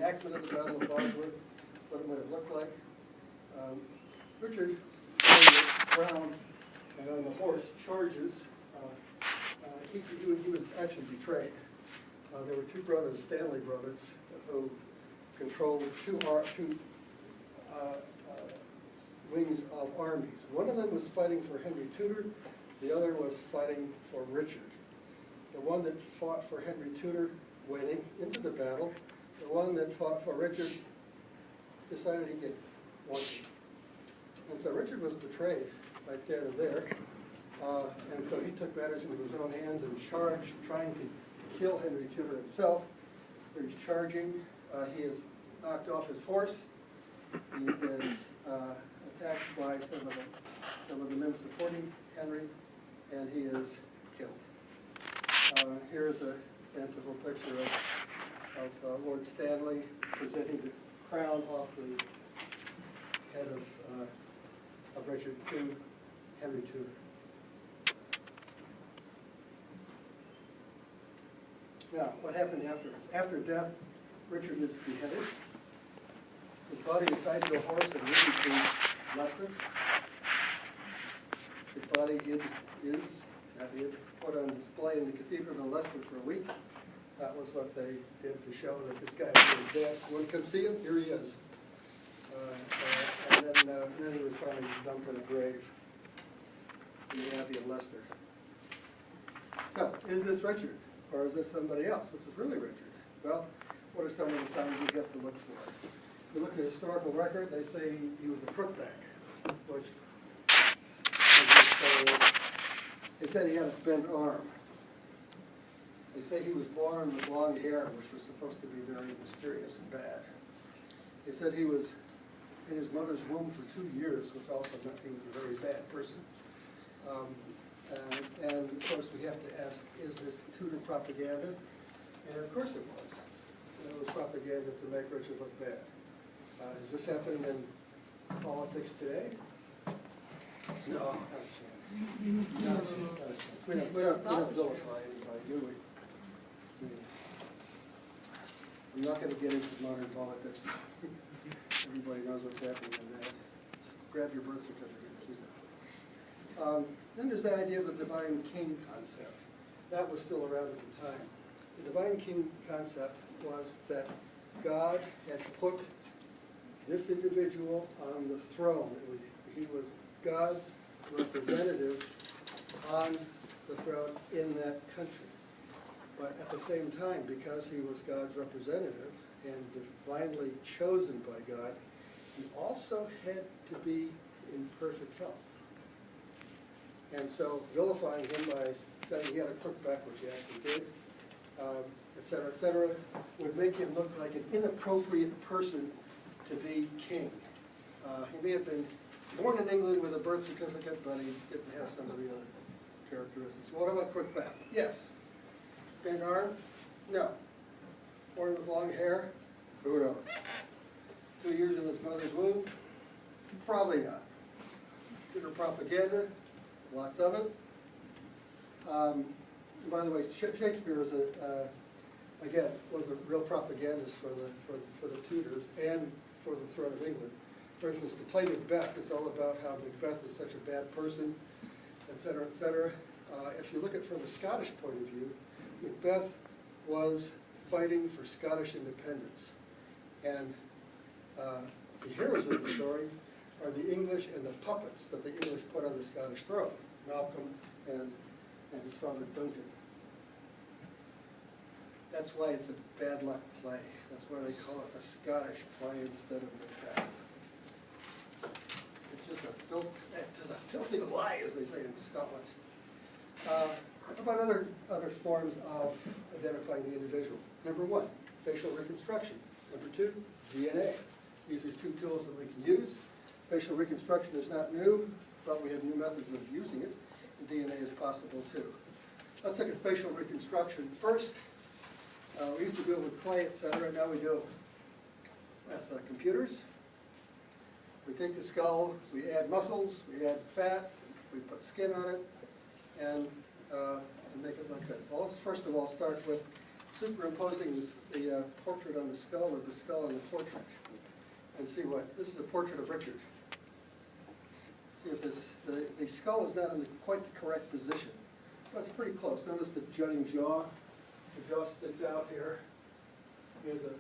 reenactment of the Battle of Bosworth, what it might have looked like. Richard, Brown, and on the horse, charges. He was actually betrayed. There were two brothers, Stanley brothers, who controlled two wings of armies. One of them was fighting for Henry Tudor, the other was fighting for Richard. The one that fought for Henry Tudor went into the battle. The one that fought for Richard decided he didn't want to. And so Richard was betrayed right then and there. And so he took matters into his own hands and charged, trying to kill Henry Tudor himself. He's charging. He is knocked off his horse. He is attacked by some of the men supporting Henry, and he is killed. Here is a fanciful picture of Lord Stanley presenting the crown off the head of Richard to Henry Tudor. Now, what happened afterwards? After death, Richard is beheaded. His body is tied to a horse and ridden to Leicester. His body is put on display in the Cathedral of Leicester for a week. That was what they did to show that this guy was dead. Want to come see him? Here he is. And then he was finally dumped in a grave in the Abbey of Leicester. So, is this Richard? Or is this somebody else? This is really Richard. Well, what are some of the signs you have to look for? If you look at the historical record, they say he was a crookback, which they said he had a bent arm. They say he was born with long hair, which was supposed to be very mysterious and bad. They said he was in his mother's womb for 2 years, which also meant he was a very bad person. And of course we have to ask, is this Tudor propaganda? And of course it was. It was propaganda to make Richard look bad. Is this happening in politics today? No, not a chance. Not a chance, not a chance. We don't vilify anybody, do we? I'm not going to get into modern politics. Everybody knows what's happening in that. Just grab your birth certificate and keep it. Then there's the idea of the divine king concept. That was still around at the time. The divine king concept was that God had put this individual on the throne. He was God's representative on the throne in that country. But at the same time, because he was God's representative and divinely chosen by God, he also had to be in perfect health. And so vilifying him by saying he had a crookback, which he actually did, et cetera, would make him look like an inappropriate person to be king. He may have been born in England with a birth certificate, but he didn't have some of the other characteristics. What about crookback? Yes. Bent arm? No. Born with long hair? Who knows? 2 years in his mother's womb? Probably not. Tudor propaganda? Lots of it. By the way, Shakespeare is again was a real propagandist for the Tudors and for the throne of England. For instance, the play Macbeth is all about how Macbeth is such a bad person, et cetera, et cetera. If you look at it from a Scottish point of view, Macbeth was fighting for Scottish independence, and the heroes of the story are the English and the puppets that the English put on the Scottish throne, Malcolm and his father Duncan. That's why it's a bad luck play. That's why they call it a Scottish play instead of Macbeth. It's just a filthy lie, as they say in Scotland. What about other forms of identifying the individual? Number one, facial reconstruction. Number two, DNA. These are two tools that we can use. Facial reconstruction is not new, but we have new methods of using it. And DNA is possible too. Let's look at facial reconstruction. First, we used to do it with clay, etc. Now we do it with computers. We take the skull, we add muscles, we add fat, we put skin on it, and make it look good. Well, let's first of all start with superimposing the portrait on the skull or the skull on the portrait. And see what, this is a portrait of Richard. See if this, the skull is not in quite the correct position, but it's pretty close. Notice the jutting jaw. The jaw sticks out here. Here's a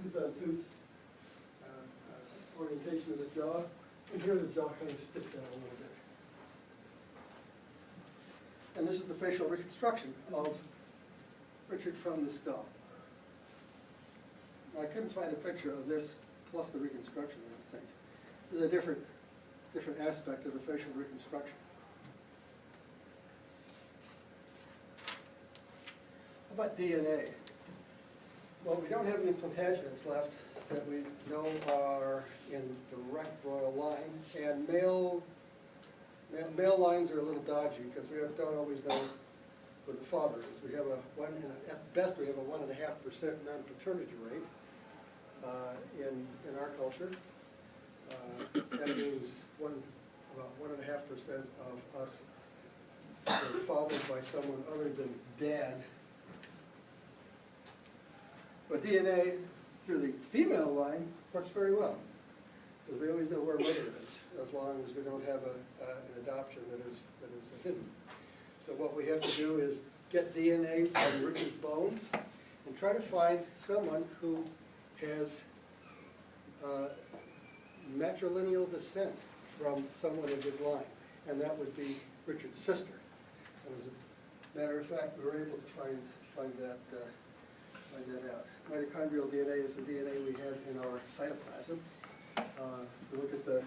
tooth-on-tooth orientation of the jaw. And here the jaw kind of sticks out a little bit. And this is the facial reconstruction of Richard from the skull. I couldn't find a picture of this plus the reconstruction, I don't think. There's a different aspect of the facial reconstruction. How about DNA? Well, we don't have any Plantagenets left that we know are in direct royal line, and male lines are a little dodgy because we don't always know who the father is. We have at best we have a 1.5% non-paternity rate in our culture. That means about 1.5% of us are fathered by someone other than dad. But DNA through the female line works very well, because we always know where mother is, as long as we don't have an adoption that is hidden. So what we have to do is get DNA from Richard's bones and try to find someone who has matrilineal descent from someone in his line, and that would be Richard's sister. And as a matter of fact, we were able to find that out. Mitochondrial DNA is the DNA we have in our cytoplasm. We look at the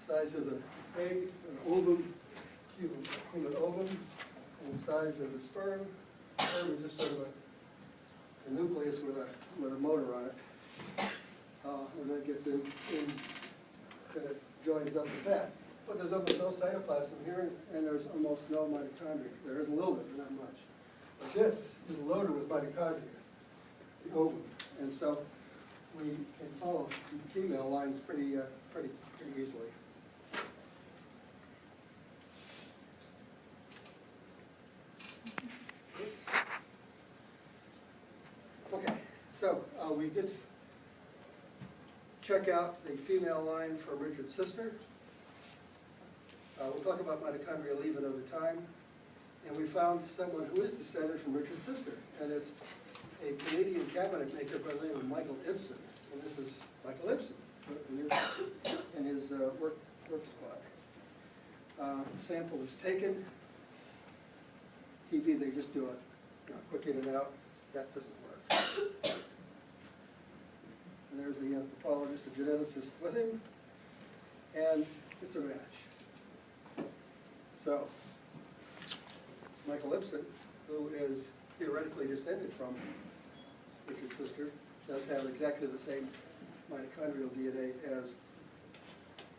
size of the egg, an ovum, human ovum, and the size of the sperm. Sperm is just sort of a nucleus with a motor on it. And then it gets in then it joins up with that. But there's almost no cytoplasm here, and there's almost no mitochondria. There is a little bit, but not much. But this is loaded with mitochondria, the ovum. And so we can follow the female lines pretty easily. Okay, so we did check out the female line for Richard's sister. We'll talk about mitochondrial leave another time. And we found someone who is descended from Richard's sister, and it's a Canadian cabinet maker by the name of Michael Ibsen. And this is Michael Ibsen in his work spot. The sample is taken. TV, they just do a quick in and out. That doesn't work. And there's the anthropologist, the geneticist with him, and it's a match. So, Michael Ibsen, who is theoretically descended from Richard's sister, does have exactly the same mitochondrial DNA as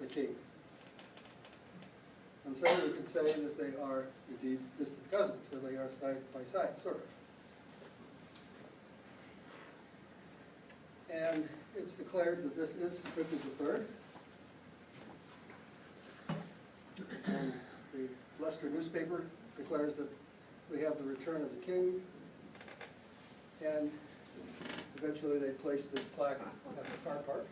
the king. And so we can say that they are indeed distant cousins, so they are side by side, sort of. And it's declared that this is Richard III. And the Leicester newspaper declares that we have the return of the king, and eventually they placed this plaque at the car park.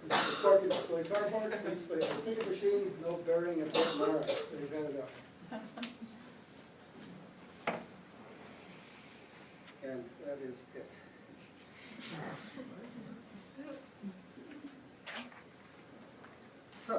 This is the Cork and Display car park, please place the ticket machine, no burying at Fort Morris. They've had enough. And that is it. So.